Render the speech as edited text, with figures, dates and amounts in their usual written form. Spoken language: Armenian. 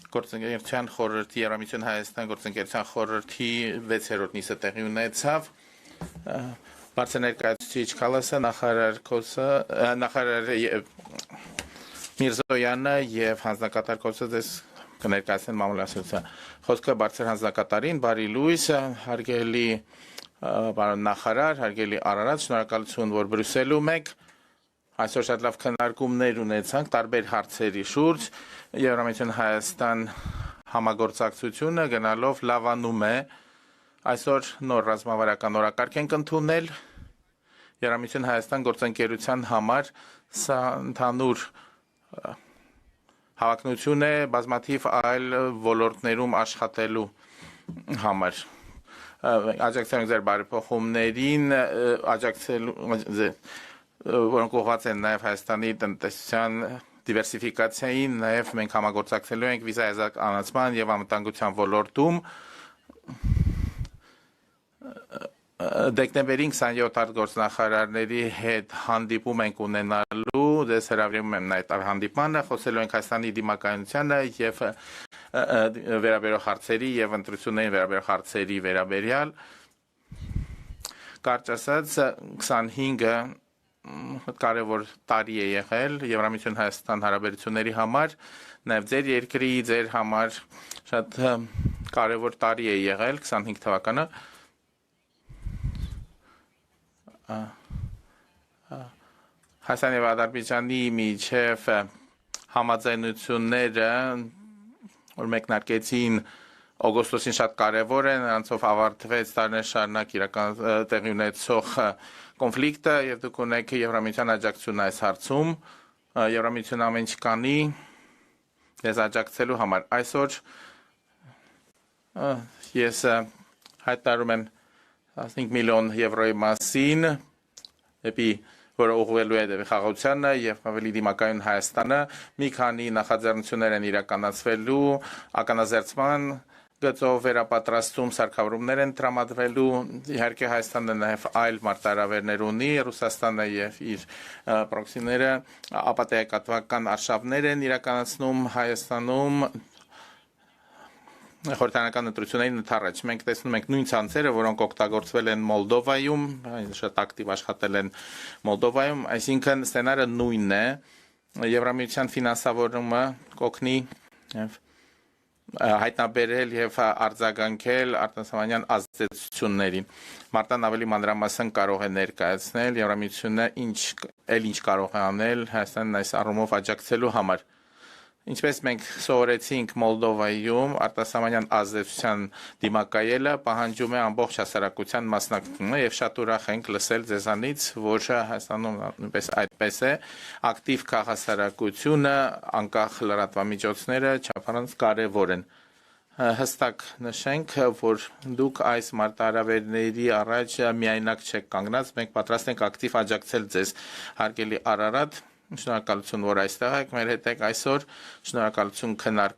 Գործընկերության խորհրդի Եվրամիություն Հայաստան գործընկերության խորհրդի 6-րդ նիստը տեղի ունեցավ բարձր ներկայացուցիչ Քալասը, նախարար Միրզոյանը եւ հանձնակատար Կոսը ձեզ կներկայացնեն մամուլացիության խոսքը բարձր հանձնակատարին բարի լույս հարգելի պարոն նախարար հարգելի Արարատ շնորհակալություն որ Բրյուսելում եք Այսօր շատ լավ քննարկումներ ունեցանք տարբեր հարցերի շուրջ Եվրամիություն Հայաստան համագործակցությունը գնալով լավանում է այսօր նոր ռազմավարական օրակարգ ենք ընդունել Եվրամիություն Հայաստան գործընկերության համար սա ընդհանուր հավակնություն է բազմաթիվ այլ ոլորտներում աշխատելու համար աջակցել ձեր բարեփոխումներին աջակցելու որոնք ուղղված են նաև Հայաստանի տնտեսության դիվերսիֆիկացիային, նաև մենք համագործակցելու ենք վիզայազանցման եւ անվտանգության ոլորտում Դեկտեմբերին 27 արտգործնախարարների հետ հանդիպում ենք ունենալու, դες հրավիրում եմ այդ հանդիպանը, խոսելու ենք Հայաստանի դիմակայունությանը եւ վերաբերող հարցերի եւ ընտրություններին վերաբերող հարցերի վերաբերյալ Կարճ ասած 25-ը կարևոր տարի է եղել Եվրամիություն Հայաստան հարաբերությունների համար, նաև ձեր երկրի, ձեր համար շատ կարևոր տարի է եղել 25 թվականը Հայաստանի եւ Ադրբեջանի միջև համաձայնությունները որ մեկնարկեցին օգոստոսին շատ կարևոր են, նրանցով ավարտվեց տարիներ շարունակ իրական տեղի ունեցող կոնֆլիկտը եւ դուք ունեք Եվրամիության աջակցություն այս հարցում Եվրամիությունը ամեն ինչ կանի դες աջակցելու համար այսօր ես հայտարարում եմ 15 միլիոն եվրոյի մասին դեպի որը ուղղվելու է դեպի խաղաղությանը եւ ավելի դիմակայուն Հայաստանը մի քանի նախաձեռնություններ են իրականացվելու ականազերծման գծով վերապատրաստում սարքավորումներ են տրամադրվելու իհարկե Հայաստանը նաև այլ մարտահրավերներ ունի Ռուսաստանը եւ իր պրոքսիները ապատեակատվական արշավներ են իրականացնում Հայաստանում խորհրդարանական ընտրություններին ընդառաջ մենք տեսնում ենք նույն ցանցերը որոնք օգտագործվել են Մոլդովայում շատ ակտիվ աշխատել են Մոլդովայում այսինքն սցենարը նույնն է Եվրամիության ֆինանսավորումը կօգնի եւ հայտնաբերել եւ արձագանքել արտասահմանյան ազդեցություններին Մարտան ավելի մանրամասն կարող է ներկայացնել Եվրամիությունը ինչ կարող է անել Հայաստանին այս առումով աջակցելու համար Ինչպես մենք սովորեցինք Մոլդովայում արտասահմանյան ազդեցության դիմակայելը պահանջում է ամբողջ հասարակության մասնակցությունը եւ շատ ուրախ ենք լսել ձեզանից որ Հայաստանում նույնպես այդպես է ակտիվ քաղաքասարակությունը անկախ լրատվամիջոցները չափազանց կարեւոր են հստակ նշենք որ դուք այս մարտահրավերների առաջ միայնակ չեք կանգնած մենք պատրաստ ենք ակտիվ աջակցել ձեզ հարգելի Արարատ Շնորհակալություն որ այստեղ եք մեր հետ եք այսօր շնորհակալություն քննարկում